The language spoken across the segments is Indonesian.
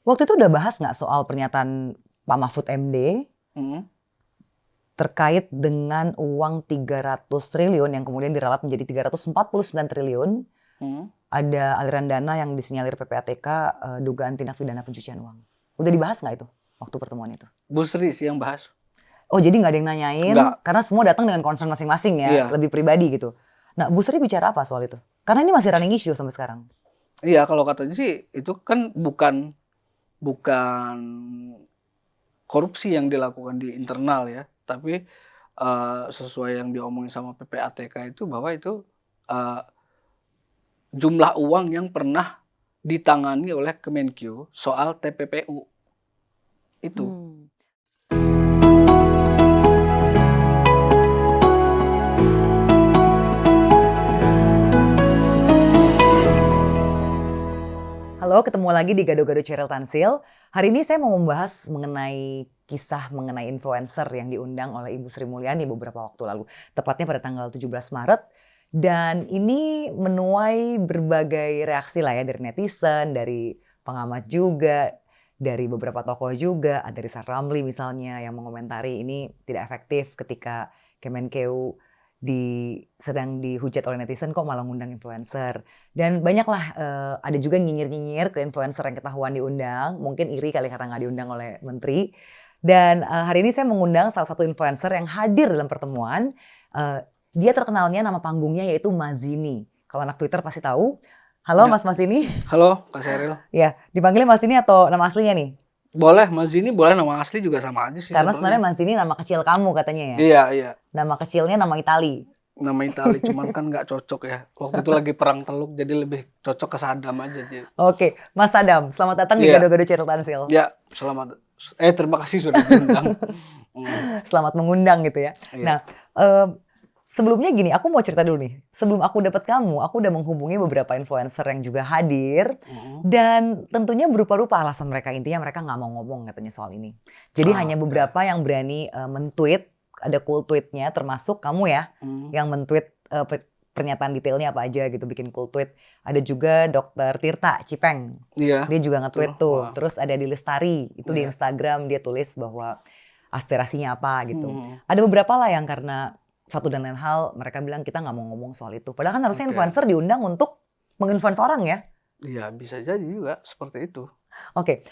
Waktu itu udah bahas nggak soal pernyataan Pak Mahfud MD terkait dengan uang 300 triliun yang kemudian diralat menjadi 349 triliun. Ada aliran dana yang disinyalir PPATK dugaan tindak pidana pencucian uang. Udah dibahas nggak itu waktu pertemuan itu? Bu Sri sih yang bahas. Oh jadi nggak ada yang nanyain Nggak. karena semua datang dengan concern masing-masing ya, Iya. lebih pribadi gitu. Nah Bu Sri bicara apa soal itu? Karena ini masih running issue sampai sekarang. Iya, kalau katanya sih itu kan bukan korupsi yang dilakukan di internal ya, tapi sesuai yang diomongin sama PPATK itu bahwa itu jumlah uang yang pernah ditangani oleh Kemenkyu soal TPPU itu. Halo, ketemu lagi di Gado-Gado Cheryl Tansil. Hari ini saya mau membahas mengenai kisah mengenai influencer yang diundang oleh Ibu Sri Mulyani beberapa waktu lalu. Tepatnya pada tanggal 17 Maret. Dan ini menuai berbagai reaksi lah ya dari netizen, dari pengamat juga, dari beberapa tokoh juga. Ada Rizal Ramli misalnya yang mengomentari ini tidak efektif ketika Kemenkeu sedang dihujat oleh netizen kok malah ngundang influencer. Dan banyaklah ada juga nyinyir-nyinyir ke influencer yang ketahuan diundang. Mungkin iri kali karena nggak diundang oleh menteri. Dan hari ini saya mengundang salah satu influencer yang hadir dalam pertemuan. Dia terkenalnya nama panggungnya yaitu Mazini. Kalau anak Twitter pasti tahu. Halo Ya. Mas Mazini. Halo Kak Sheryl. Ya, dipanggilnya Mazini atau nama aslinya nih? Boleh, Mazini boleh, nama asli juga sama aja sih. Karena sebenarnya Mazini nama kecil kamu katanya ya? Iya, iya. Nama kecilnya nama Itali. Nama Itali, cuman kan nggak cocok ya. Waktu itu lagi perang Teluk, jadi lebih cocok ke Saddam aja. Oke, Mas Sadam, selamat datang di Iya. Gado-Gado Cheryl Tansil. Ya, selamat. Terima kasih sudah diundang. Selamat mengundang gitu ya. Iya. Nah, sebelumnya gini, aku mau cerita dulu nih. Sebelum aku dapat kamu, aku udah menghubungi beberapa influencer yang juga hadir. Dan tentunya berupa-rupa alasan mereka. Intinya mereka nggak mau ngomong katanya soal ini. Jadi hanya beberapa yang berani men-tweet. Ada cool tweetnya, termasuk kamu ya. Yang men-tweet pernyataan detailnya apa aja gitu, bikin cool tweet. Ada juga Dr. Tirta Cipeng. Iya. Dia juga nge-tweet tuh. Wah. Terus ada di Lestari, itu di Iya. Instagram dia tulis bahwa aspirasinya apa gitu. Ada beberapa lah yang karena satu dan lain hal mereka bilang kita nggak mau ngomong soal itu. Padahal kan harusnya influencer diundang untuk menginfluence orang ya. Iya, bisa jadi juga seperti itu. Oke.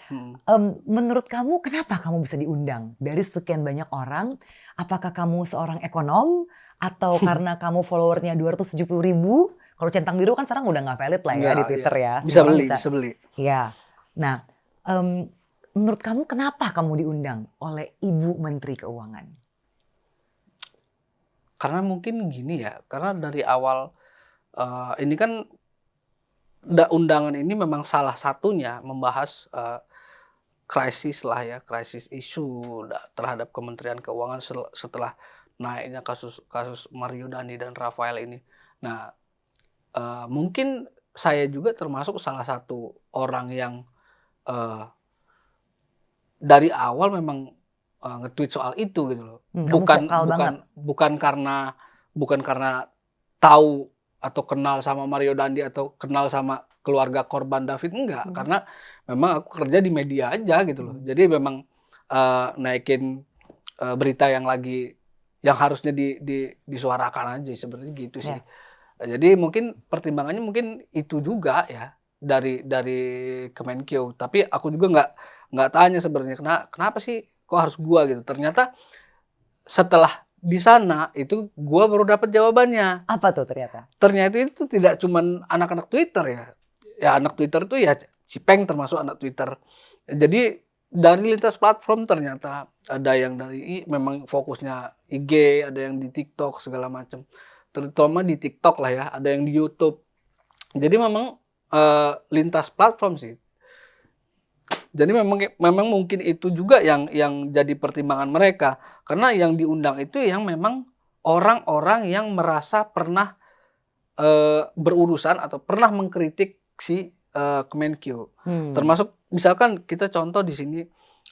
Menurut kamu kenapa kamu bisa diundang dari sekian banyak orang? Apakah kamu seorang ekonom atau karena kamu followernya 270.000? Kalau centang biru kan sekarang udah nggak valid lah ya di Twitter ya. Bisa Semua orang bisa beli. Iya. Nah, menurut kamu kenapa kamu diundang oleh Ibu Menteri Keuangan? Karena mungkin gini ya, karena dari awal ini kan undangan ini memang salah satunya membahas krisis lah ya, krisis isu terhadap Kementerian Keuangan setelah naiknya kasus Mario Dandi dan Rafael ini. Nah, mungkin saya juga termasuk salah satu orang yang dari awal memang nge-tweet soal itu gitu loh. Bukan karena tahu atau kenal sama Mario Dandi atau kenal sama keluarga korban David, enggak. Karena memang aku kerja di media aja gitu loh. Jadi memang naikin berita yang harusnya disuarakan aja sebenarnya gitu sih. Jadi mungkin pertimbangannya mungkin itu juga ya dari Kemenkeu. Tapi aku juga nggak tanya sebenarnya kenapa sih kok harus gua gitu. Ternyata setelah di sana itu gua baru dapat jawabannya. Apa tuh ternyata? Ternyata itu tidak cuman anak-anak Twitter ya. Ya anak Twitter itu ya Cipeng termasuk anak Twitter. Jadi dari lintas platform ternyata ada yang dari memang fokusnya IG, ada yang di TikTok segala macam. Terutama di TikTok lah ya, ada yang di YouTube. Jadi memang lintas platform sih. Jadi memang mungkin itu juga yang jadi pertimbangan mereka, karena yang diundang itu yang memang orang-orang yang merasa pernah berurusan atau pernah mengkritik si Kemenkeu. Termasuk misalkan kita contoh di sini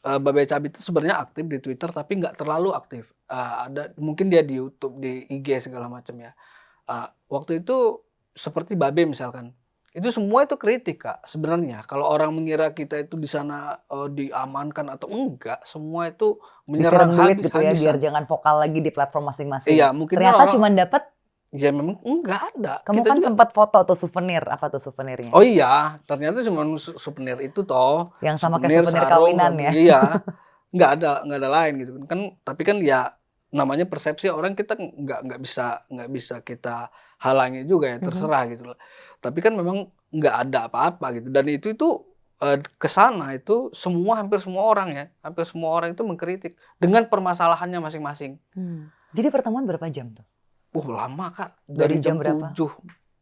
Babe Cabit itu sebenarnya aktif di Twitter tapi nggak terlalu aktif. Ada mungkin dia di YouTube, di IG segala macam ya. Waktu itu seperti Babe misalkan, Itu semua itu kritik, Kak, sebenarnya. Kalau orang mengira kita itu di sana, diamankan atau enggak, semua itu Disiram menyerang duit gitu ya biar habis-habisan. jangan vokal lagi di platform masing-masing. Iya, mungkin Ternyata orang cuman dapat, ya memang enggak ada. kamu Kita kan juga sempat foto tuh souvenir, apa tuh souvenirnya? oh iya, ternyata cuman souvenir itu toh, Yang sama kayak souvenir, souvenir sarung, kawinan sabun ya? iya, nggak ada lain gitu kan. Tapi kan ya namanya persepsi orang kita nggak bisa kita halangi juga ya, Mhm. terserah gitu loh. Tapi kan memang nggak ada apa-apa gitu dan itu ke sana itu hampir semua orang ya, hampir semua orang itu mengkritik dengan permasalahannya masing-masing. Jadi pertemuan berapa jam tuh? Lama, Kak, Dari dari jam jam berapa? 7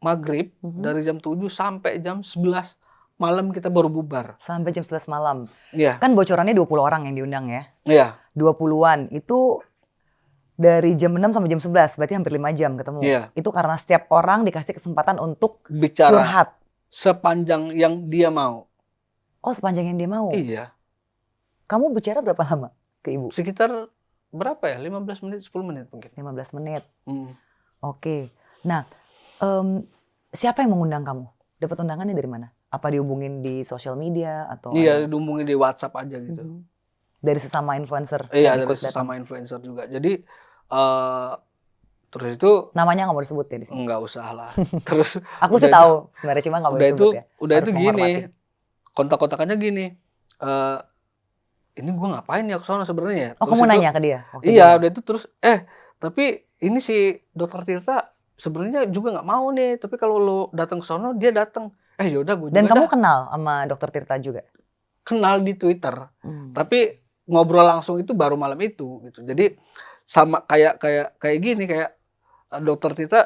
maghrib, Mhm. dari jam 7 sampai jam 11 malam kita baru bubar. Sampai jam 11 malam. Iya, Kan bocorannya 20 orang yang diundang ya? iya, 20-an. Itu dari jam 6 sampai jam 11, berarti hampir 5 jam ketemu. iya. Itu karena setiap orang dikasih kesempatan untuk Bicara curhat. sepanjang yang dia mau. Oh, sepanjang yang dia mau. Iya, Kamu bicara berapa lama ke ibu? sekitar berapa ya? 15 menit, 10 menit mungkin. 15 menit. Hmm. Oke. Nah, siapa yang mengundang kamu? Dapat undangannya dari mana? Apa dihubungin di sosial media atau Iya, ada? dihubungin di WhatsApp aja gitu. Mhm. Dari sesama influencer Iya, yang dari ikut datang? sesama influencer juga. Jadi, terus itu Namanya nggak mau disebut ya di sini? nggak usah lah. Terus Aku sih udah itu tahu sebenarnya, cuma nggak boleh disebut ya. udah Harus itu menghormati. gini, kontak-kontakannya gini, eee, "Ini gua ngapain ya ke sono sebenarnya ya?" Oh, Terus kamu itu nanya ke dia waktu iya, jalan? udah itu terus, tapi ini si Dokter Tirta sebenarnya juga nggak mau nih, tapi kalau lu datang ke sono dia datang. Ya udah gua Dan juga dah kamu kenal sama Dokter Tirta juga? kenal di Twitter, Hmm. tapi ngobrol langsung itu baru malam itu gitu. Jadi sama kayak gini, kayak, Dokter Tirta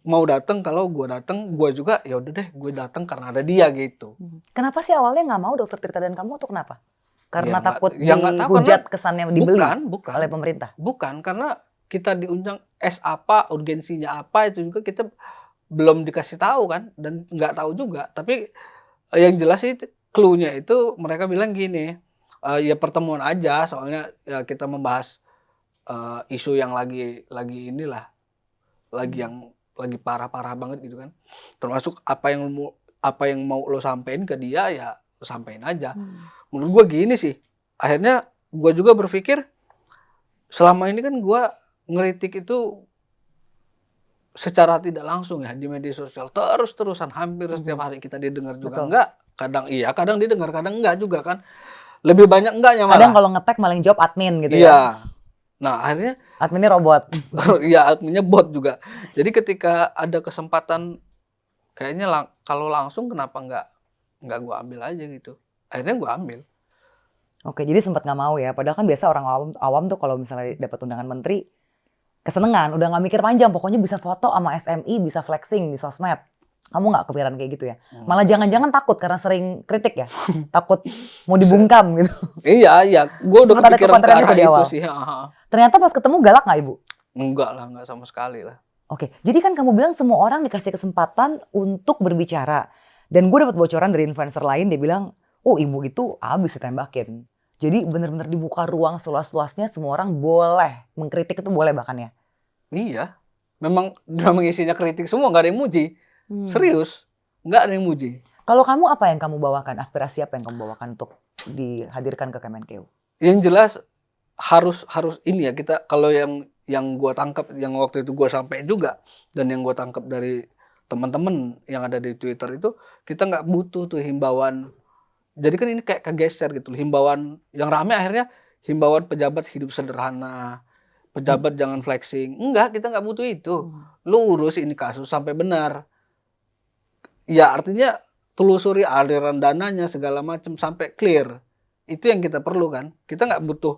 mau datang, kalau gua datang, gua juga ya udah deh gue datang karena ada dia gitu. Kenapa sih awalnya nggak mau Dokter Tirta dan kamu tuh kenapa? Karena Ya takut nggak tahu karena dihujat, kesannya dibeli bukan. oleh pemerintah? Bukan, karena kita diundang apa, urgensinya apa, itu juga kita belum dikasih tahu kan, dan nggak tahu juga. Tapi yang jelas sih clue-nya itu mereka bilang gini, ya pertemuan aja soalnya ya kita membahas, isu yang lagi lagi parah-parah banget gitu kan. Termasuk apa yang mau lo sampein ke dia ya lo sampein aja. Menurut gua gini sih, akhirnya gua juga berpikir selama ini kan gua ngeritik itu secara tidak langsung ya di media sosial terus-terusan hampir setiap hari kita didengar juga Betul. enggak, kadang iya, kadang didengar, kadang enggak juga kan. Lebih banyak enggaknya Kadang malah. kalau nge-tag malah yang jawab admin gitu ya? Iya. Nah, akhirnya Adminnya robot. ya adminnya bot juga. Jadi ketika ada kesempatan kayaknya kalau langsung kenapa nggak gua ambil aja gitu. Akhirnya gua ambil. Oke, jadi sempat nggak mau ya. Padahal kan biasa orang awam tuh kalau misalnya dapat undangan menteri, kesenengan, udah nggak mikir panjang, pokoknya bisa foto sama SMI, bisa flexing di sosmed. Kamu nggak kepikiran kayak gitu ya? Malah jangan-jangan takut karena sering kritik ya? Takut mau dibungkam gitu. Iya, gua udah Sempat ada kepikiran ke kekhawatiran arah itu di itu awal? sih, heeh. Ternyata pas ketemu galak nggak ibu? Enggak lah, enggak sama sekali lah. Oke, jadi kan kamu bilang semua orang dikasih kesempatan untuk berbicara. Dan gue dapat bocoran dari influencer lain, dia bilang, oh ibu itu habis ditembakin. Jadi benar-benar dibuka ruang seluas-luasnya, semua orang boleh mengkritik, itu boleh bahkan ya. Iya, memang isinya kritik semua, nggak ada yang muji. Serius, nggak ada yang muji. Kalau kamu apa yang kamu bawakan? Aspirasi apa yang kamu bawakan untuk dihadirkan ke Kemenkeu? Yang jelas harus ini ya, kita kalau yang gua tangkap, yang waktu itu gua sampai juga, dan yang gua tangkap dari teman-teman yang ada di Twitter itu, kita nggak butuh tuh himbauan. Jadi kan ini kayak kegeser gitu, himbauan yang rame akhirnya himbauan pejabat hidup sederhana, pejabat jangan flexing. Enggak, kita nggak butuh itu. Lu urus ini kasus sampai benar. Ya artinya telusuri aliran dananya segala macam sampai clear. Itu yang kita perlu kan. Kita nggak butuh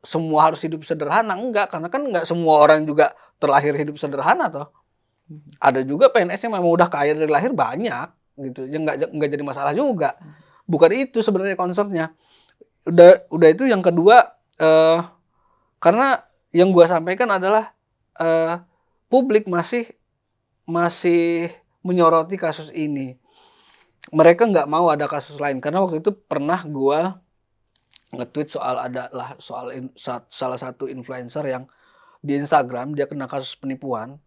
semua harus hidup sederhana, enggak, karena kan nggak semua orang juga terlahir hidup sederhana toh. Ada juga PNS yang memang udah kaya dari lahir banyak gitu, yang nggak jadi masalah juga. Bukan itu sebenarnya concernnya. Udah itu yang kedua, karena yang gua sampaikan adalah publik masih menyoroti kasus ini. Mereka nggak mau ada kasus lain karena waktu itu pernah gua nge-tweet soal salah satu influencer yang di Instagram dia kena kasus penipuan.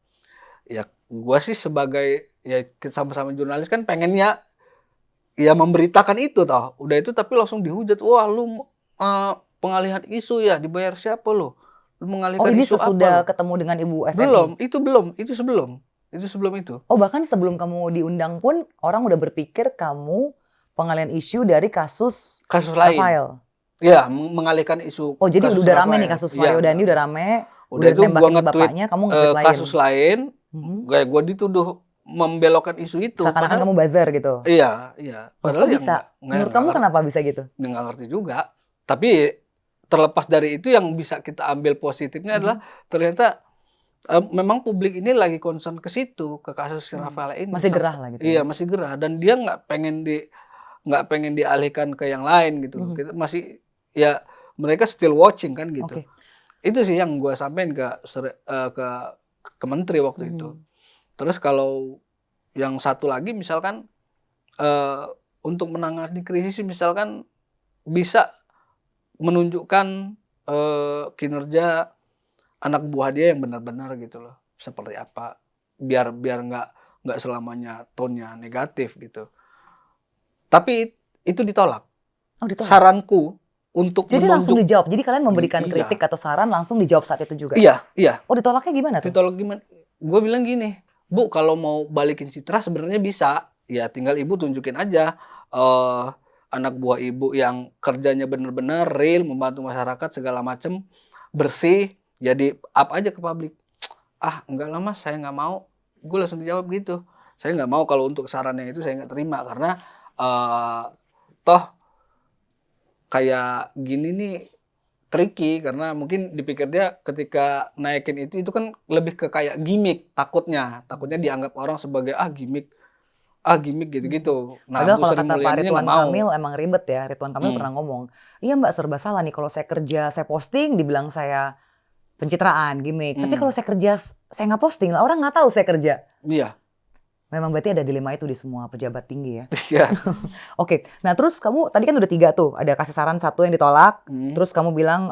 Ya gua sih sebagai ya sama-sama jurnalis kan pengennya ya memberitakan itu toh. Udah itu tapi langsung dihujat, "Wah, lu pengalihan isu ya, dibayar siapa lu? Lu Oh, mengalihkan ini isu apa lu?" sesudah ketemu dengan Ibu SMI? Belum, itu sebelum. Itu sebelum itu. Oh, bahkan sebelum kamu diundang pun orang udah berpikir kamu pengalian isu dari kasus Kasus lain. Rafael. Ya, mengalihkan isu Oh, jadi kasus udah rame nih Rafael. kasus Iya, Mario Dandi udah rame, udah udah itu gua nembakin nge-tweet bapaknya, kamu nge-tweet lain. kasus lain, Mhm. kayak gua dituduh membelokkan isu itu. Seakan-akan Padahal kamu buzzer gitu. iya. Loh, Padahal kok ya bisa? Menurut kamu kenapa bisa gitu? nggak ngerti juga. Tapi terlepas dari itu yang bisa kita ambil positifnya adalah ternyata memang publik ini lagi concern ke situ, ke kasus si Rafael ini. Masih gerah lah gitu Iya, ya? masih gerah dan dia nggak pengen dialihkan ke yang lain gitu loh. Kita masih ya mereka still watching kan gitu. Oke. Itu sih yang gue sampein ke menteri waktu itu. Terus kalau yang satu lagi misalkan untuk menangani krisis misalkan bisa menunjukkan kinerja anak buah dia yang benar-benar gitu loh. Seperti apa. Biar nggak selamanya tone-nya negatif gitu. Tapi itu ditolak. Oh, ditolak. Saranku untuk Jadi langsung menunjuk dijawab. Jadi kalian memberikan Iya. kritik atau saran langsung dijawab saat itu juga? Iya. Oh, ditolaknya gimana tuh? Ditolak gimana? Gue bilang gini, "Bu, kalau mau balikin citra sebenarnya bisa. Ya tinggal ibu tunjukin aja anak buah ibu yang kerjanya benar-benar real, membantu masyarakat segala macem, bersih, jadi up aja ke publik." "Ah, enggak lah Mas, saya nggak mau." Gue langsung dijawab gitu. "Saya nggak mau kalau untuk sarannya itu saya nggak terima karena toh kayak gini nih tricky karena mungkin dipikir dia ketika naikin itu kan lebih ke kayak gimmick takutnya dianggap orang sebagai gimmick gitu-gitu. Nah, Padahal Bu kalau Sri kata Pak Mulyani Ridwan nggak mau. Kamil emang ribet ya. Ridwan Kamil pernah ngomong, "Iya Mbak, serba salah nih kalau saya kerja, saya posting dibilang saya pencitraan, gimmick. Tapi kalau saya kerja, saya nggak posting lah, orang nggak tahu saya kerja." Iya. Memang berarti ada dilema itu di semua pejabat tinggi ya. Iya. Oke, nah terus kamu tadi kan udah 3 tuh, ada kasih saran 1 yang ditolak, terus kamu bilang,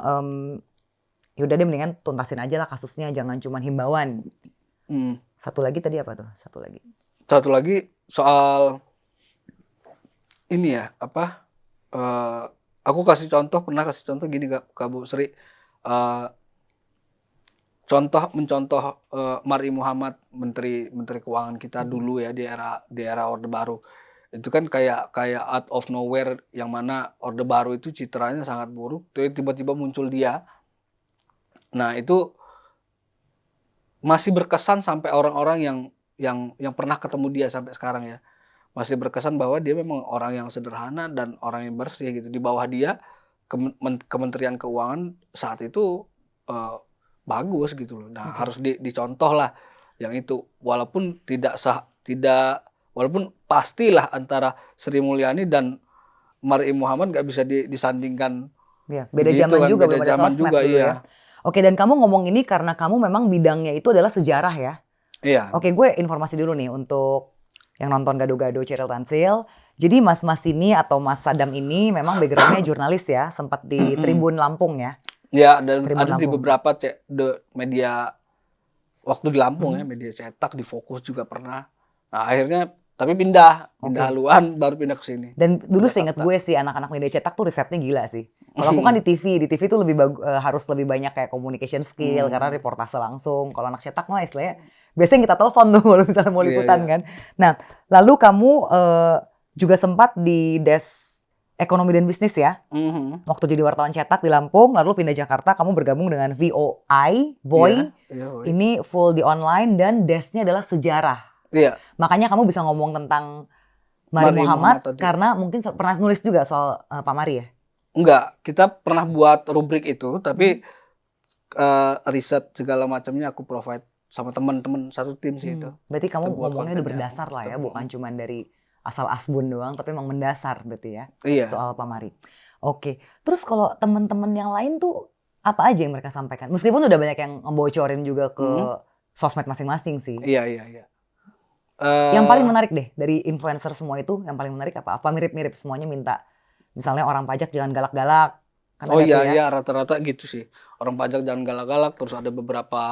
"Ya udah deh mendingan tuntasin aja lah kasusnya, jangan cuma himbauan." Satu lagi tadi apa tuh? Satu lagi Soal ini ya, aku pernah kasih contoh gini Kak Bu Sri, mencontoh Mari Muhammad Menteri Keuangan kita dulu ya di era Orde Baru. Itu kan kayak out of nowhere yang mana Orde Baru itu citranya sangat buruk, tiba-tiba muncul dia. Nah, itu masih berkesan sampai orang-orang yang pernah ketemu dia sampai sekarang ya. Masih berkesan bahwa dia memang orang yang sederhana dan orang yang bersih gitu. Di bawah dia Kementerian Keuangan saat itu bagus gitu loh. Nah, harus dicontoh lah yang itu. Walaupun walaupun pastilah antara Sri Mulyani dan Mari Muhammad nggak bisa disandingkan. Ya, beda Begitu zaman kan, juga, beda belum ada zaman sosmed juga, dulu iya. ya. Oke, dan kamu ngomong ini karena kamu memang bidangnya itu adalah sejarah ya? Iya. Oke, gue informasi dulu nih untuk yang nonton Gado-Gado Ceril Tansil. Jadi Mas ini atau Mas Sadam ini memang backgroundnya jurnalis ya, sempat di Tribun Lampung ya. Ya, dan Tribun ada di Lampung. beberapa media waktu di Lampung ya, media cetak, di Fokus juga pernah. Nah, akhirnya tapi pindah haluan baru pindah ke sini. Dan dulu seingat gue sih anak-anak media cetak tuh risetnya gila sih. Kalau aku kan di TV tuh harus lebih banyak kayak communication skill karena reportase langsung. Kalau anak cetak mah istilahnya biasanya kita telepon tuh kalau misalnya mau liputan kan. Nah, lalu kamu juga sempat di Desk Ekonomi dan Bisnis ya. Waktu jadi wartawan cetak di Lampung, lalu pindah Jakarta, kamu bergabung dengan VOI. Ini full di online dan desknya adalah sejarah. Iya. Makanya kamu bisa ngomong tentang Mari Muhammad karena mungkin pernah nulis juga soal Pak Mari ya? Enggak, kita pernah buat rubrik itu, tapi riset segala macamnya aku provide sama teman-teman satu tim sih itu. Berarti kamu ngomongnya udah berdasar lah ya, bukan cuma dari asal asbun doang, tapi emang mendasar berarti ya, soal Pak Mari. Oke, terus kalau teman-teman yang lain tuh apa aja yang mereka sampaikan? Meskipun udah banyak yang ngebocorin juga ke sosmed masing-masing sih. Iya. Yang paling menarik deh dari influencer semua itu, yang paling menarik apa? Apa mirip-mirip semuanya minta, misalnya orang pajak jangan galak-galak. Kan iya, rata-rata gitu sih. Orang pajak jangan galak-galak, terus ada beberapa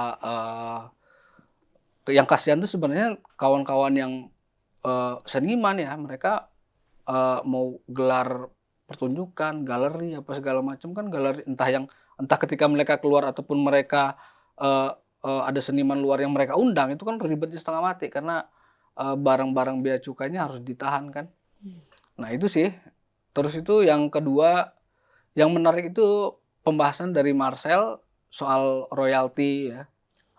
yang kasihan tuh sebenarnya kawan-kawan yang seniman ya, mereka mau gelar pertunjukan, galeri apa segala macam kan, galeri entah ketika mereka keluar ataupun mereka eee ada seniman luar yang mereka undang, itu kan ribetnya setengah mati karena barang-barang bea cukainya harus ditahan kan. Nah itu sih. Terus itu yang kedua, yang menarik itu pembahasan dari Marcel soal royalti ya.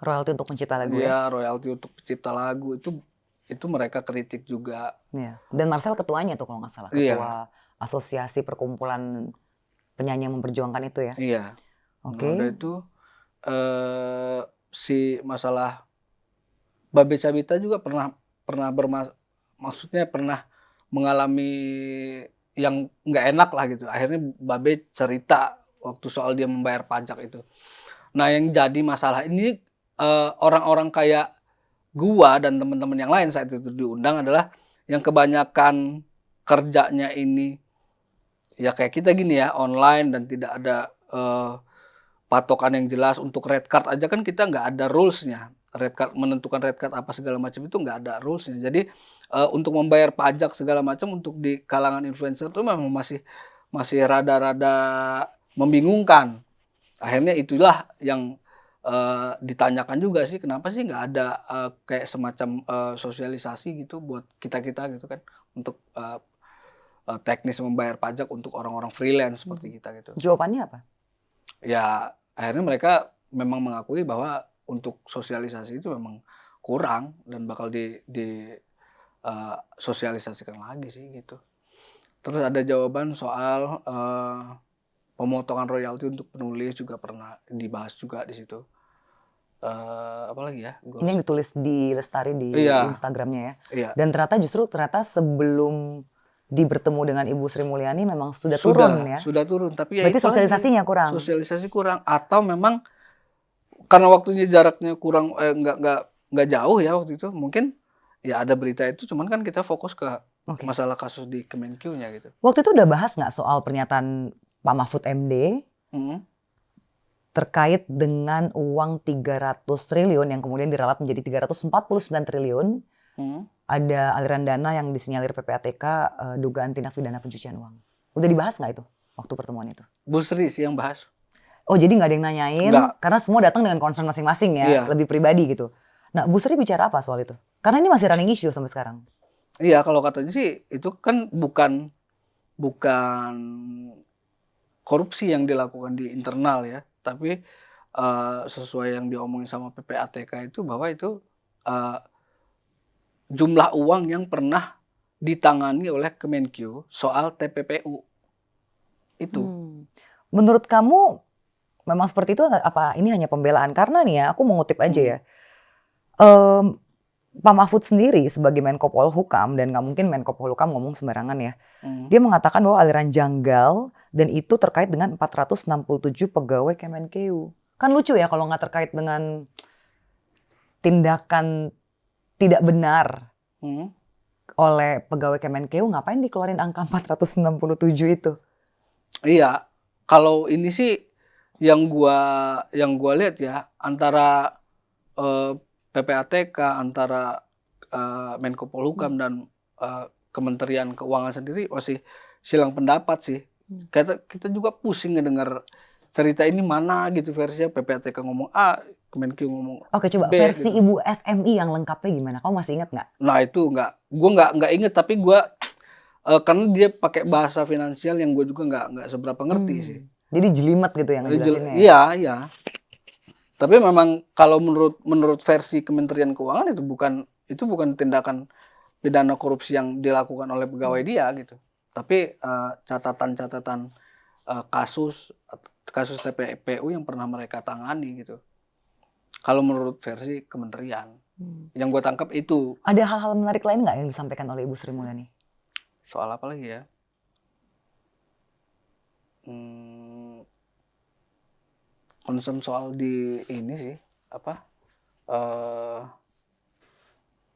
Royalti untuk pencipta lagu ya? Iya, royalti untuk pencipta lagu itu mereka kritik juga. Iya. Dan Marcel ketuanya tuh kalau nggak salah, Iya, ketua asosiasi perkumpulan penyanyi yang memperjuangkan itu ya? iya. Nah, udah Oke. itu si masalah Babe Sabita juga pernah pernah maksudnya pernah mengalami yang nggak enak lah gitu. Akhirnya Babe cerita waktu soal dia membayar pajak itu. Nah, yang jadi masalah ini orang-orang kayak gua dan teman-teman yang lain saat itu diundang adalah yang kebanyakan kerjanya ini ya kayak kita gini ya, online dan tidak ada patokan yang jelas. Untuk red card aja kan kita nggak ada rules-nya. Red card, menentukan red card apa segala macam itu nggak ada rules-nya. Jadi untuk membayar pajak segala macam untuk di kalangan influencer itu memang masih masih rada-rada membingungkan. Akhirnya itulah yang ditanyakan juga sih, kenapa sih nggak ada kayak semacam sosialisasi gitu buat kita-kita gitu kan, untuk teknis membayar pajak untuk orang-orang freelance seperti kita gitu. Jawabannya apa? Ya akhirnya mereka memang mengakui bahwa untuk sosialisasi itu memang kurang dan bakal sosialisasikan lagi sih gitu. Terus ada jawaban soal pemotongan royalti untuk penulis juga pernah dibahas juga di situ. Apalagi ya? Ini yang ditulis di Lestari di Iya, Instagramnya ya. iya. Dan ternyata sebelum bertemu dengan Ibu Sri Mulyani memang sudah turun ya. Sudah turun, tapi ya Berarti itu lagi, sosialisasinya kurang. sosialisasi kurang atau memang karena waktunya jaraknya kurang, nggak jauh ya waktu itu, mungkin ya ada berita itu cuman kan kita fokus ke Oke. masalah kasus di Kemenkyu-nya gitu. Waktu itu udah bahas nggak soal pernyataan Pak Mahfud MD Mhm, terkait dengan uang 300 triliun yang kemudian diralat menjadi 349 triliun. mhm. Ada aliran dana yang disinyalir PPATK dugaan tindak pidana pencucian uang. Udah dibahas nggak itu waktu pertemuan itu? Bu Sri sih yang bahas. Oh jadi nggak ada yang nanyain Nggak. karena semua datang dengan concern masing-masing ya, Iya. lebih pribadi gitu. Nah Bu Sri bicara apa soal itu? Karena ini masih running issue sampai sekarang. Iya, kalau katanya sih itu kan bukan bukan korupsi yang dilakukan di internal ya, tapi sesuai yang diomongin sama PPATK itu bahwa itu eee, jumlah uang yang pernah ditangani oleh Kemenkyu soal TPPU itu. Menurut kamu memang seperti itu apa ini hanya pembelaan? Karena nih ya aku mengutip aja ya. Em, Pak Mahfud sendiri sebagai Menko Polhukam dan nggak mungkin Menko Polhukam ngomong sembarangan ya. Mhm, Dia mengatakan bahwa aliran janggal dan itu terkait dengan 467 pegawai Kemenkeu. Kan lucu ya kalau nggak terkait dengan tindakan tidak benar mhm. oleh pegawai Kemenkeu, ngapain dikeluarin angka 467 itu? Iya, kalau ini sih yang gua lihat ya antara PPATK, antara Menko Polhukam dan Kementerian Keuangan sendiri masih silang pendapat sih. Kita juga pusing ngedengar cerita ini, mana gitu versinya, PPATK ngomong A, Kemenkyu ngomong Oke coba B versi gitu. Ibu SMI yang lengkapnya gimana? Kamu masih ingat nggak? Nah itu gua nggak inget, tapi gua karena dia pakai bahasa finansial yang gue juga nggak seberapa ngerti sih. Jadi jelimet gitu yang ngejelasinnya ya? Iya, iya. Tapi memang kalau menurut versi Kementerian Keuangan itu bukan tindakan pidana korupsi yang dilakukan oleh pegawai dia gitu. Tapi catatan-catatan kasus TPPU yang pernah mereka tangani gitu. Kalau menurut versi kementerian, yang gue tangkap itu. Ada hal-hal menarik lain nggak yang disampaikan oleh Ibu Sri Mulyani? Soal apa lagi ya? Hmm, concern soal di ini sih apa?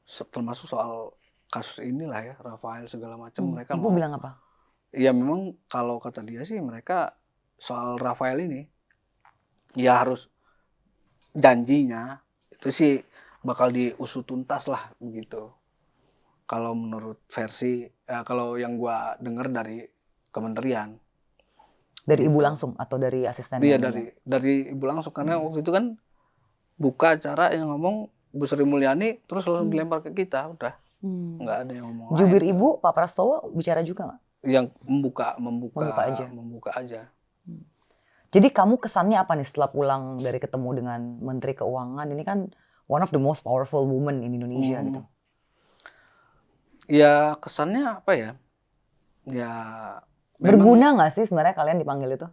Termasuk soal kasus inilah ya, Rafael segala macam, mereka Ibu mau. bilang apa? Ya memang kalau kata dia sih mereka soal Rafael ini ya harus janjinya itu sih bakal diusut tuntas lah begitu. Kalau menurut versi, kalau yang gua dengar dari kementerian. Dari ibu Gitu. langsung atau dari asisten? Iya dari ibu langsung karena waktu itu kan buka acara yang ngomong Bu Sri Mulyani terus langsung dilempar ke kita, udah nggak ada yang ngomong Jubir lain. Ibu Pak Prastowo bicara juga nggak? Yang membuka aja. Jadi kamu kesannya apa nih setelah pulang dari ketemu dengan Menteri Keuangan? Ini kan one of the most powerful women in Indonesia gitu. Ya kesannya apa ya? Ya memang Berguna nggak sih sebenarnya kalian dipanggil itu?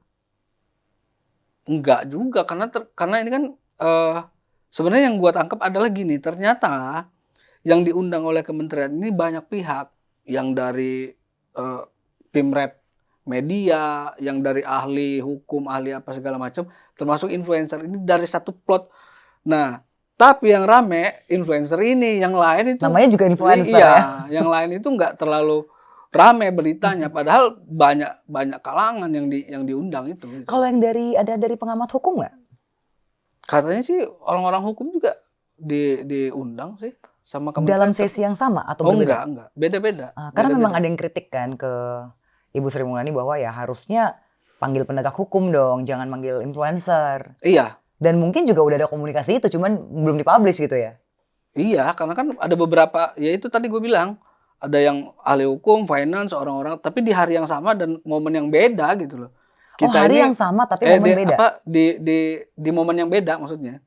enggak juga karena ini kan sebenarnya yang gua tangkap adalah gini, ternyata yang diundang oleh kementerian ini banyak pihak, yang dari Pimret media, yang dari ahli hukum, ahli apa segala macam, termasuk influencer ini dari satu plot. Nah, tapi yang rame influencer ini, yang lain itu Namanya juga influencer iya, ya. yang lain itu nggak terlalu rame beritanya, padahal banyak kalangan yang diundang itu. Gitu. Kalau yang ada dari pengamat hukum nggak? Katanya sih orang-orang hukum juga diundang sih sama Dalam kementerian. sesi yang sama atau Oh berbeda? enggak, beda-beda. Karena memang ada yang kritik kan ke Ibu Sri Mulyani bahwa ya harusnya panggil penegak hukum dong, jangan manggil influencer. Iya. Dan mungkin juga udah ada komunikasi itu, cuman belum dipublish gitu ya? Iya, karena kan ada beberapa, ya itu tadi gue bilang, ada yang ahli hukum, finance, orang-orang, tapi di hari yang sama dan momen yang beda gitu loh. Hari yang sama tapi momen beda? Di momen yang beda maksudnya.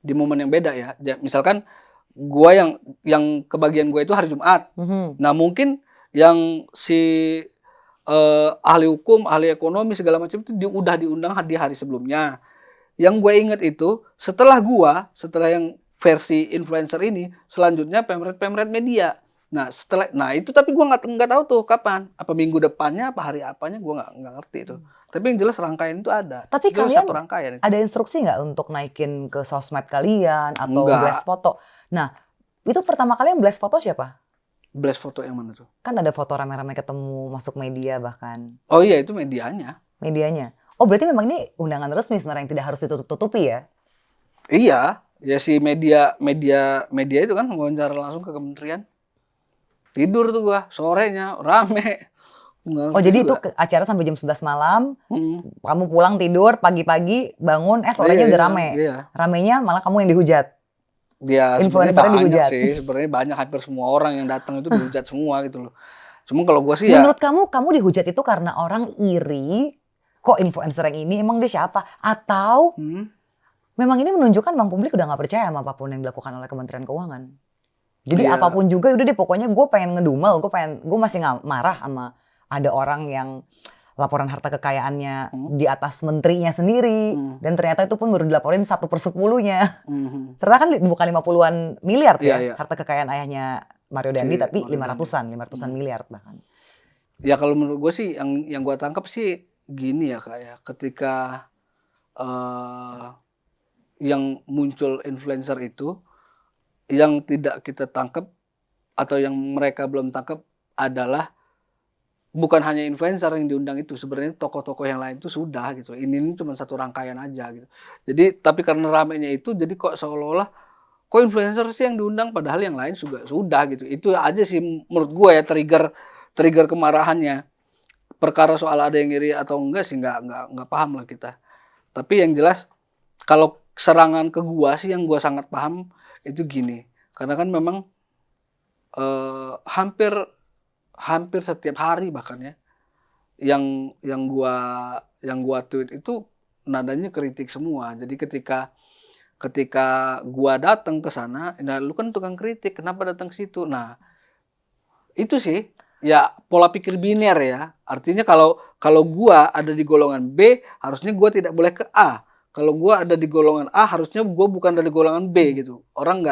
Di momen yang beda ya. Misalkan gue yang kebagian gue itu hari Jumat. Nah mungkin yang si ahli hukum, ahli ekonomi segala macam itu udah diundang di hari sebelumnya. Yang gue inget itu setelah yang versi influencer ini, selanjutnya pemret media. Nah itu tapi gue nggak tahu tuh kapan, apa minggu depannya, apa hari apanya, gue nggak ngerti itu. Tapi yang jelas rangkaian itu ada. Tapi itu kalian satu rangkaian itu. Ada instruksi nggak untuk naikin ke sosmed kalian atau Enggak. blast foto? Nah itu pertama kali yang blast foto siapa? Blast foto yang mana tuh? Kan ada foto rame-rame ketemu masuk media bahkan. Oh iya itu medianya. Medianya. Oh berarti memang ini undangan resmi sebenarnya yang tidak harus ditutup-tutupi ya? Iya, ya si media itu kan wawancara langsung ke kementerian. Tidur tuh gua sorenya rame. Oh jadi itu acara sampai jam 11 malam, kamu pulang tidur, pagi-pagi bangun, sorenya udah rame. Iya. Ramenya malah kamu yang dihujat. Ya sebenarnya Influencernya banyak dihujat. sih, sebenarnya banyak, hampir semua orang yang datang itu dihujat semua gitu loh. Cuma kalau gua sih ya. Menurut kamu dihujat itu karena orang iri, kok influencer yang ini emang dia siapa? Atau memang ini menunjukkan bang publik udah nggak percaya sama apapun yang dilakukan oleh Kementerian Keuangan. Jadi apapun juga udah deh pokoknya gue pengen ngedumel, gue masih nggak marah sama ada orang yang laporan harta kekayaannya di atas menterinya sendiri dan ternyata itu pun baru dilaporin 1/10-nya. Ternyata kan bukan 50-an miliar tuh ya harta kekayaan ayahnya Mario Dandi, tapi 500-an miliar bahkan. Ya kalau menurut gue sih yang gue tangkap sih gini ya Kak ya, ketika yang muncul influencer itu yang tidak kita tangkap atau yang mereka belum tangkap adalah bukan hanya influencer yang diundang itu, sebenarnya tokoh-tokoh yang lain itu sudah gitu. Ini cuma satu rangkaian aja gitu. Jadi tapi karena ramenya itu jadi kok seolah-olah kok influencer sih yang diundang padahal yang lain juga sudah gitu. Itu aja sih menurut gue ya trigger kemarahannya. Perkara soal ada yang iri atau enggak sih nggak paham lah kita. Tapi yang jelas kalau serangan ke gua sih yang gua sangat paham itu gini. Karena kan memang hampir setiap hari bahkan ya yang gua tweet itu nadanya kritik semua. Jadi ketika gua datang ke sana, nah lu kan tukang kritik, kenapa datang ke situ? Nah, itu sih ya pola pikir biner ya. Artinya kalau gua ada di golongan B, harusnya gua tidak boleh ke A. Kalau gua ada di golongan A, harusnya gua bukan dari golongan B gitu. Orang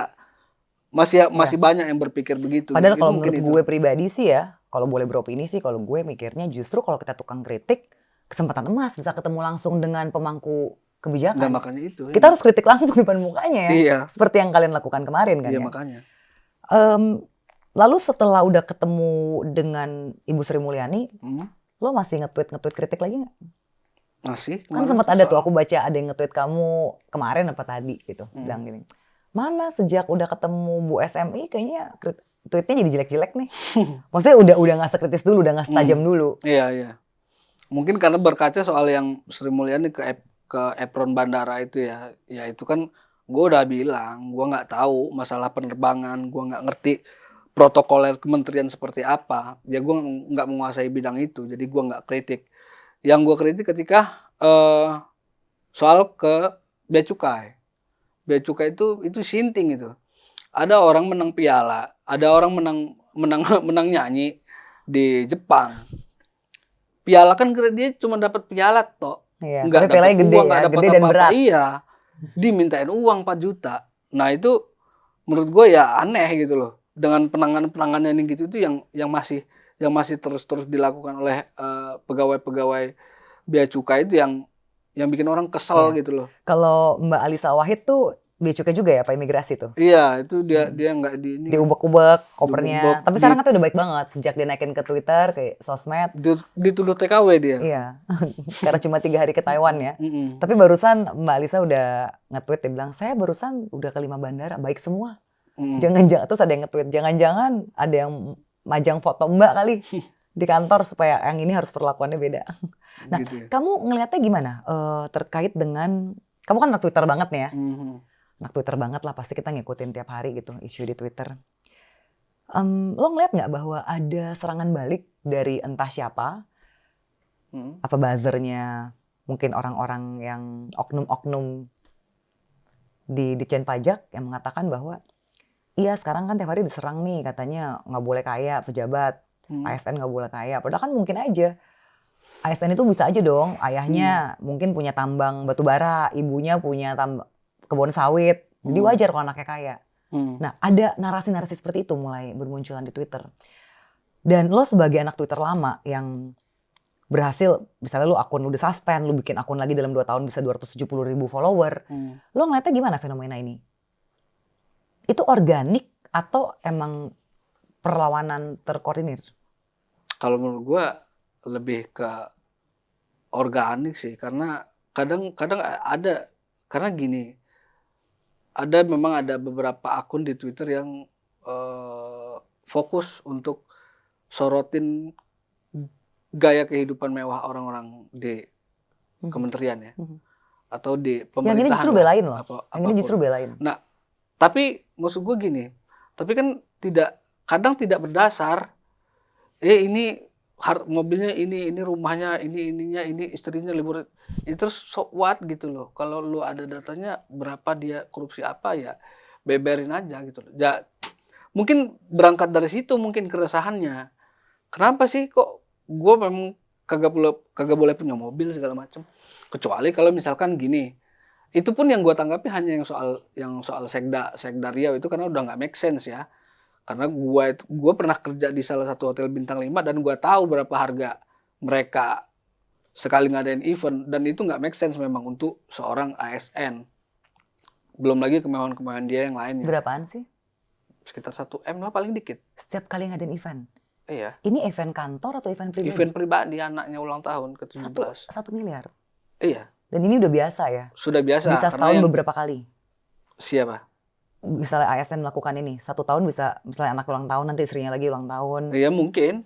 masih banyak yang berpikir begitu. Padahal kalau menurut gue pribadi sih ya, kalau boleh beropini sih, kalau gue mikirnya justru kalau kita tukang kritik, kesempatan emas bisa ketemu langsung dengan pemangku kebijakan. Nah, makanya itu. Kita harus kritik langsung depan mukanya ya. Iya. Seperti yang kalian lakukan kemarin kan iya, ya. Makanya. Lalu setelah udah ketemu dengan Ibu Sri Mulyani, lo masih nge-tweet kritik lagi nggak? Masih. Kan sempat ada tuh aku baca ada yang nge-tweet kamu kemarin apa tadi gitu, bilang gini. Mana sejak udah ketemu Bu SMI kayaknya tweetnya jadi jelek-jelek nih. Maksudnya udah nggak sekritis dulu, udah nggak setajam dulu. Iya, iya. Mungkin karena berkaca soal yang Sri Mulyani ke apron bandara itu ya. Ya itu kan gue udah bilang, gue nggak tahu masalah penerbangan, gue nggak ngerti protokoler kementerian seperti apa. Ya gue nggak menguasai bidang itu, jadi gue nggak kritik. Yang gue kritik ketika soal ke bea cukai. Bea cukai itu sinting itu. Ada orang menang piala, ada orang menang nyanyi di Jepang. Piala kan dia cuma dapat piala toh. Iya, Nggak tapi pialanya dapat gede uang, ya, nggak dapat gede dan apa-apa. berat. Iya. Dimintain uang 4 juta. Nah, itu menurut gue ya aneh gitu loh. Dengan penanganan yang gitu itu yang masih terus dilakukan oleh pegawai-pegawai bea cukai itu yang bikin orang kesel Iya. gitu loh. Kalau Mbak Alisa Wahid tuh bea cukai juga ya Pak Imigrasi tuh? Iya, itu dia nggak di ini. Diubek-ubek kopernya. Diubek-ubek, Tapi sekarang kan tuh udah baik banget sejak dia naikin ke Twitter, ke sosmed. dituduh TKW dia. Iya, karena cuma 3 hari ke Taiwan ya. Mm-mm. Tapi barusan Mbak Alisa udah nge-tweet, dia bilang, saya barusan udah ke 5 bandara, baik semua. Jangan-jangan, terus ada yang nge-tweet, jangan-jangan ada yang majang foto Mbak kali di kantor supaya yang ini harus perlakuannya beda. Nah, Gitu ya. kamu ngelihatnya gimana terkait dengan, kamu kan anak Twitter banget nih ya. Mhm. Anak Twitter banget lah, pasti kita ngikutin tiap hari gitu isu di Twitter. Lo ngeliat nggak bahwa ada serangan balik dari entah siapa, apa buzzernya, mungkin orang-orang yang oknum-oknum di Ditjen Pajak yang mengatakan bahwa iya sekarang kan tiap hari diserang nih, katanya nggak boleh kaya pejabat, ASN nggak boleh kaya. Padahal kan mungkin aja ASN itu bisa aja dong, ayahnya mungkin punya tambang batu bara, ibunya punya kebun sawit. Jadi wajar kalau anaknya kaya. Nah, ada narasi-narasi seperti itu mulai bermunculan di Twitter. Dan lo sebagai anak Twitter lama yang berhasil, misalnya lo akun udah suspend, lo bikin akun lagi dalam 2 tahun bisa 270.000 follower. Lo ngeliatnya gimana fenomena ini? Itu organik atau emang perlawanan terkoordinir? Kalau menurut gue lebih ke organik sih, karena kadang ada, karena gini, memang ada beberapa akun di Twitter yang fokus untuk sorotin gaya kehidupan mewah orang-orang di kementerian ya, atau di pemerintahan. Yang ini justru belain loh. Yang ini justru belain. Nah, tapi maksud gue gini, tapi kan kadang tidak berdasar. Ini mobilnya ini rumahnya ininya ini istrinya libur. Itu terus so what gitu loh. Kalau lu ada datanya berapa dia korupsi apa ya beberin aja gitu loh. Ya, mungkin berangkat dari situ mungkin keresahannya. Kenapa sih kok gue memang kagak boleh punya mobil segala macam. Kecuali kalau misalkan gini. Itu pun yang gue tanggapi hanya yang soal Sekda Riau itu karena udah nggak make sense ya. Karena gue pernah kerja di salah satu hotel bintang 5 dan gue tahu berapa harga mereka sekali ngadain event, dan itu nggak make sense memang untuk seorang ASN. Belum lagi kemewahan-kemewahan dia yang lainnya. Berapaan sih? Sekitar 1 M lah paling dikit. Setiap kali ngadain event? Iya. Ini event kantor atau event pribadi? Event pribadi, anaknya ulang tahun ke-17. 1 miliar? Iya. Dan ini udah biasa ya? Sudah biasa. Bisa setahun beberapa kali? Siapa? Misalnya ASN melakukan ini, 1 tahun bisa, misalnya anak ulang tahun, nanti istrinya lagi ulang tahun. Iya mungkin.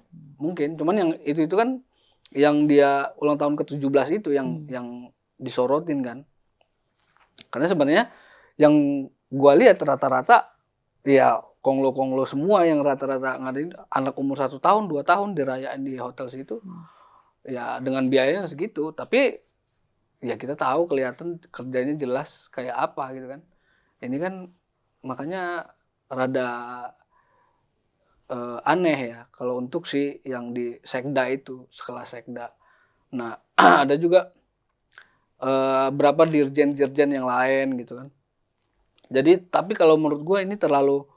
Cuman yang itu kan, yang dia ulang tahun ke-17 itu yang disorotin kan. Karena sebenarnya yang gua lihat rata-rata ya konglo semua yang rata-rata ngadain anak umur 1 tahun, 2 tahun dirayain di hotel situ. Ya dengan biayanya segitu, tapi ya kita tahu kelihatan kerjanya jelas kayak apa gitu kan. Ini kan makanya rada aneh ya kalau untuk si yang di Sekda itu, sekelas Sekda. Nah, ada juga berapa dirjen-dirjen yang lain gitu kan. Jadi tapi kalau menurut gue ini terlalu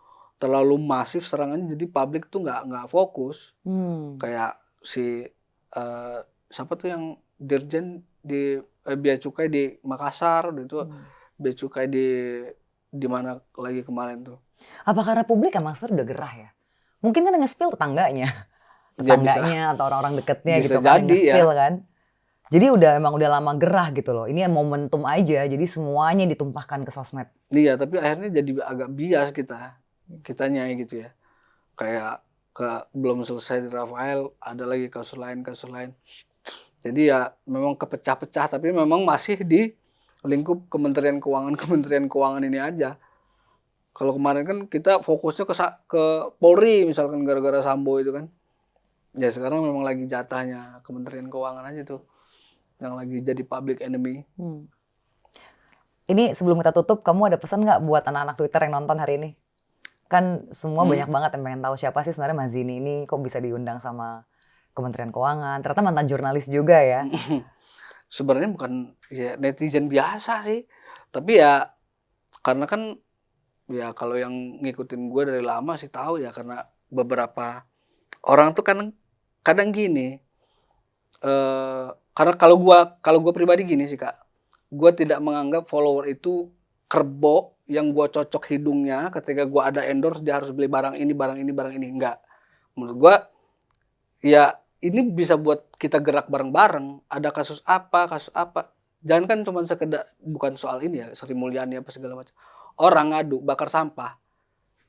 masif serangannya, jadi publik tuh nggak fokus. Kayak si siapa tuh yang dirjen di bea cukai di Makassar, itu bea cukai di mana lagi kemarin tuh. Apa karena publik emang udah gerah ya? Mungkin kan nge-spill tetangganya atau orang-orang dekatnya gitu kan, nge-spill kan. Jadi emang udah lama gerah gitu loh. Ini momentum aja, jadi semuanya ditumpahkan ke sosmed. Iya, tapi akhirnya jadi agak bias kitanya gitu ya. Kayak belum selesai di Rafael, ada lagi kasus lain. Jadi ya memang kepecah-pecah, tapi memang masih di lingkup Kementerian Keuangan ini aja. Kalau kemarin kan kita fokusnya ke Polri misalkan gara-gara Sambo itu kan. Ya sekarang memang lagi jatahnya Kementerian Keuangan aja tuh yang lagi jadi public enemy. Ini sebelum kita tutup, kamu ada pesan nggak buat anak-anak Twitter yang nonton hari ini? Kan semua banyak banget yang pengen tahu siapa sih sebenarnya Mazini ini, kok bisa diundang sama Kementerian Keuangan. Ternyata mantan jurnalis juga ya. Sebenarnya bukan ya netizen biasa sih. Tapi ya karena kan ya kalau yang ngikutin gue dari lama sih tahu ya, karena beberapa orang tuh kan kadang gini. Karena kalau gua pribadi gini sih Kak. Gue tidak menganggap follower itu kerbau yang gue cocok hidungnya ketika gue ada endorse dia harus beli barang ini. Enggak. Menurut gue ya ini bisa buat kita gerak bareng-bareng. Ada kasus apa. Jangan kan cuma sekedar, bukan soal ini ya, Sri Mulyani apa segala macam. Orang ngadu bakar sampah,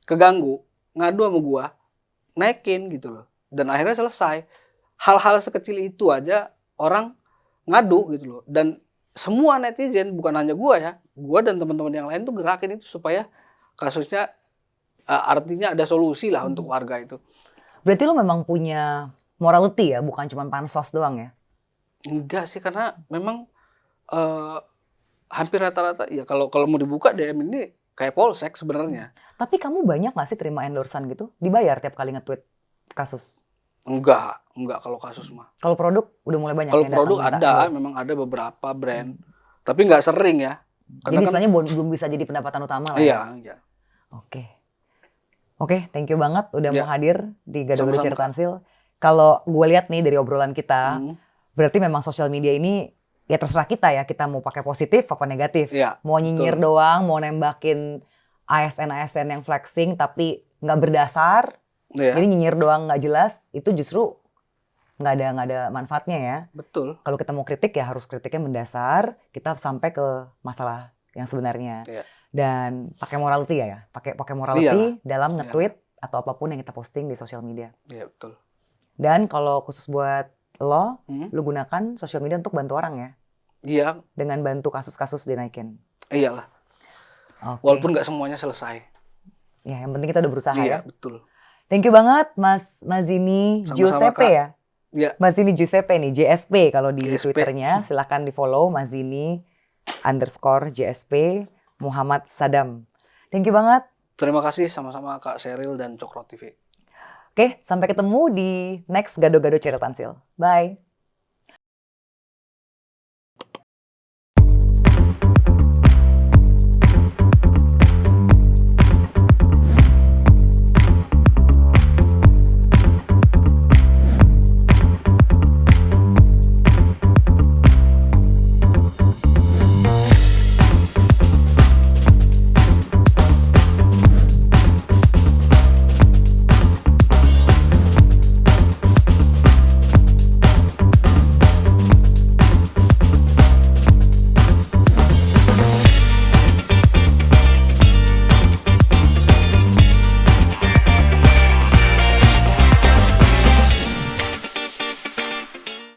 keganggu, ngadu sama gue, naikin gitu loh. Dan akhirnya selesai. Hal-hal sekecil itu aja orang ngadu gitu loh. Dan semua netizen, bukan hanya gue ya, gue dan teman-teman yang lain tuh gerakin itu supaya kasusnya artinya ada solusi lah untuk warga itu. Berarti lo memang punya morality ya, bukan cuma pansos doang ya? Enggak sih, karena memang hampir rata-rata ya kalau mau dibuka DM ini kayak polsek sebenarnya. Tapi kamu banyak gak sih terima endorsean gitu? Dibayar tiap kali nge-tweet kasus? Enggak kalau kasus mah. Kalau produk udah mulai banyak Kalau yang produk datang minta ada, endorse. memang ada beberapa brand. Tapi nggak sering ya. Jadi istilahnya belum bisa jadi pendapatan utama lah ya? Iya. Oke, thank you banget udah mau hadir di Gado-Gado Sama-sama, Cerita Tansil. Kalau gue lihat nih dari obrolan kita, Hmm. berarti memang sosial media ini ya terserah kita ya, kita mau pakai positif apa negatif. Iya, Mau nyinyir betul. doang, mau nembakin ASN yang flexing tapi nggak berdasar. Iya, Jadi nyinyir doang nggak jelas, itu justru nggak ada manfaatnya ya. betul. Kalau kita mau kritik ya harus kritiknya mendasar, kita sampai ke masalah yang sebenarnya. Iya. Dan pakai morality ya, pakai morality dalam Iya. nge-tweet atau apapun yang kita posting di sosial media. Iya, betul. Dan kalau khusus buat lo gunakan sosial media untuk bantu orang ya, Iya, dengan bantu kasus-kasus dinaikin. iyalah. Oke. Walaupun nggak semuanya selesai. Ya, yang penting kita udah berusaha Iya, ya. betul. Thank you banget Mas Mazini Sama-sama, Giuseppe Kak. ya. Iya. Mazini Giuseppe nih, JSP kalau di JSP. Twitternya. Silahkan di follow Mazini_JSP Muhammad Sadam. Thank you banget. Terima kasih sama-sama Kak Sheryl dan Cokro TV. Oke, sampai ketemu di next Gado-Gado Cerita Tansil. Bye.